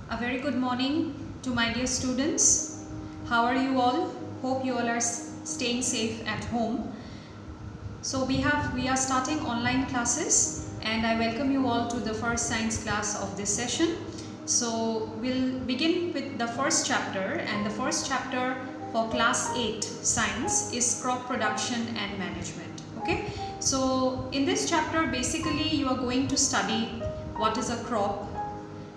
A very good morning to my dear students. How are you all? Hope you all are staying safe at home. So we are starting online classes and I welcome you all to the first science class of this session. So we'll begin with the first chapter, and the first chapter for class 8 science is crop production and management. Okay, so in this chapter basically you are going to study what is a crop,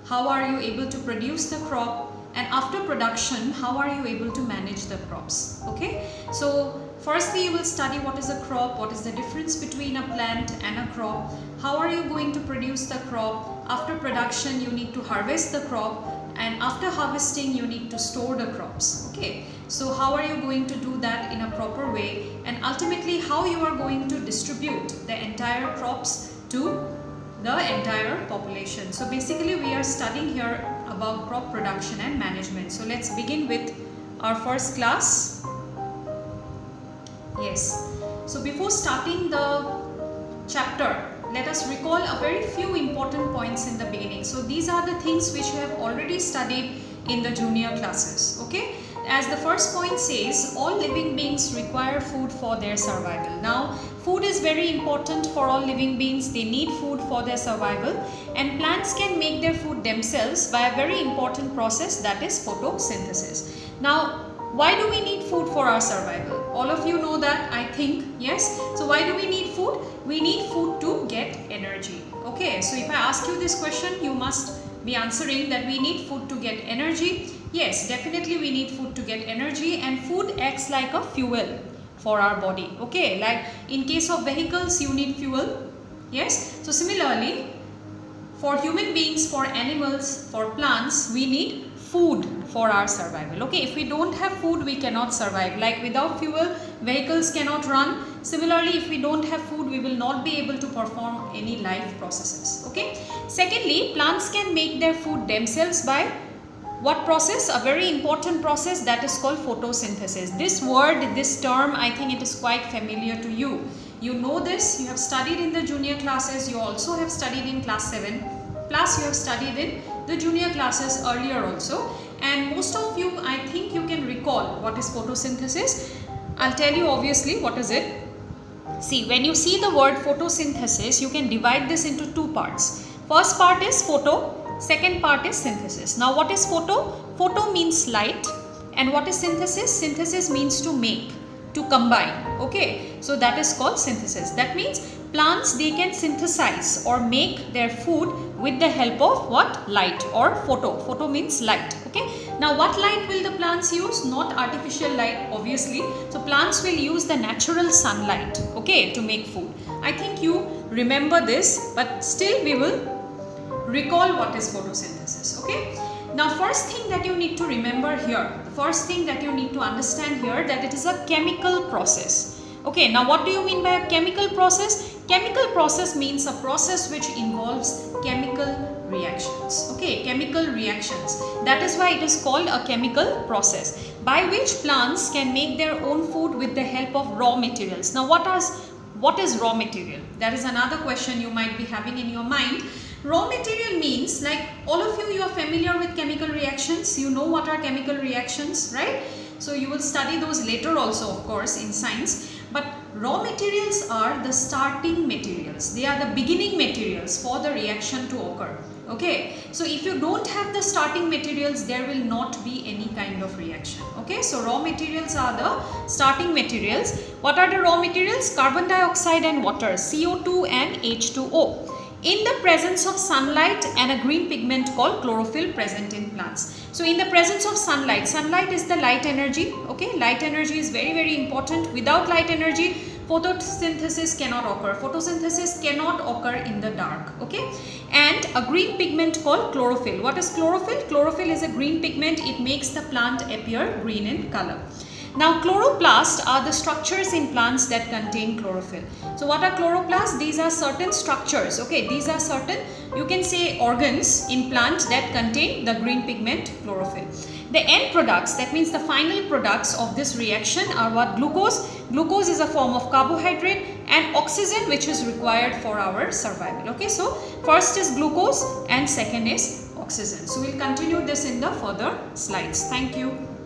how are you able to produce the crop, and after production how are you able to manage the crops. Okay, so firstly you will study what is a crop, what is the difference between a plant and a crop, how are you going to produce the crop, after production you need to harvest the crop, and after harvesting you need to store the crops. Okay, so how are you going to do that in a proper way, and ultimately how you are going to distribute the entire crops to the entire population. So basically we are studying here about crop production and management. So let's begin with our first class. Yes, so before starting the chapter, let us recall a very few important points in the beginning. So these are the things which you have already studied in the junior classes. Okay, as the first point says, all living beings require food for their survival. Now food is very important for all living beings. They need food for their survival, and plants can make their food themselves by a very important process, that is photosynthesis. Now why do we need food for our survival? All of you know that, I think. Yes, so why do we need food? We need food to get energy. Okay, so if I ask you this question, you must be answering that we need food to get energy. Yes, definitely we need food to get energy, and food acts like a fuel for our body. Okay, like in case of vehicles you need fuel. Yes, so similarly for human beings, for animals, for plants, we need food for our survival. Okay, if we don't have food we cannot survive. Like without fuel vehicles cannot run. Similarly, if we don't have food we will not be able to perform any life processes. Okay, secondly, plants can make their food themselves by what process? A very important process, that is called photosynthesis. This word, this term, I think it is quite familiar to you. You know this, you have studied in the junior classes, you also have studied in class 7, plus you have studied in the junior classes earlier also, and most of you, I think you can recall what is photosynthesis. I'll tell you obviously what is it. See, when you see the word photosynthesis, you can divide this into two parts. First part is photo, second part is synthesis. Now what is photo? Photo means light, and what is synthesis? Synthesis means to make, to combine. Okay, so that is called synthesis. That means plants, they can synthesize or make their food with the help of what? Light or photo. Photo means light. Okay, now what light will the plants use? Not artificial light obviously. So plants will use the natural sunlight, okay, to make food. I think you remember this, but still we will recall what is photosynthesis. Okay, now first thing that you need to remember here, the first thing that you need to understand here, that it is a chemical process. Okay, now what do you mean by a chemical process? Chemical process means a process which involves chemical reactions. Okay, chemical reactions. That is why it is called a chemical process, by which plants can make their own food with the help of raw materials. Now what is raw material? That is another question you might be having in your mind. Raw material means, like all of you are familiar with chemical reactions. You know what are chemical reactions, right? So you will study those later also, of course, in science. But raw materials are the starting materials. They are the beginning materials for the reaction to occur. Okay, so if you don't have the starting materials, there will not be any kind of reaction. Okay, so raw materials are the starting materials. What are the raw materials? Carbon dioxide and water, CO2 and H2O. In the presence of sunlight and a green pigment called chlorophyll present in plants. So in the presence of sunlight, sunlight is the light energy. Okay, light energy is very, very important. Without light energy, photosynthesis cannot occur. Photosynthesis cannot occur in the dark. Okay, and a green pigment called chlorophyll. What is chlorophyll? Chlorophyll is a green pigment. It makes the plant appear green in color. Now chloroplasts are the structures in plants that contain chlorophyll. So what are chloroplasts? These are certain structures. Okay, these are certain, you can say, organs in plants that contain the green pigment chlorophyll. The end products, that means the final products of this reaction, are what? Glucose. Glucose is a form of carbohydrate, and oxygen, which is required for our survival. Okay, so first is glucose and second is oxygen. So we'll continue this in the further slides. Thank you.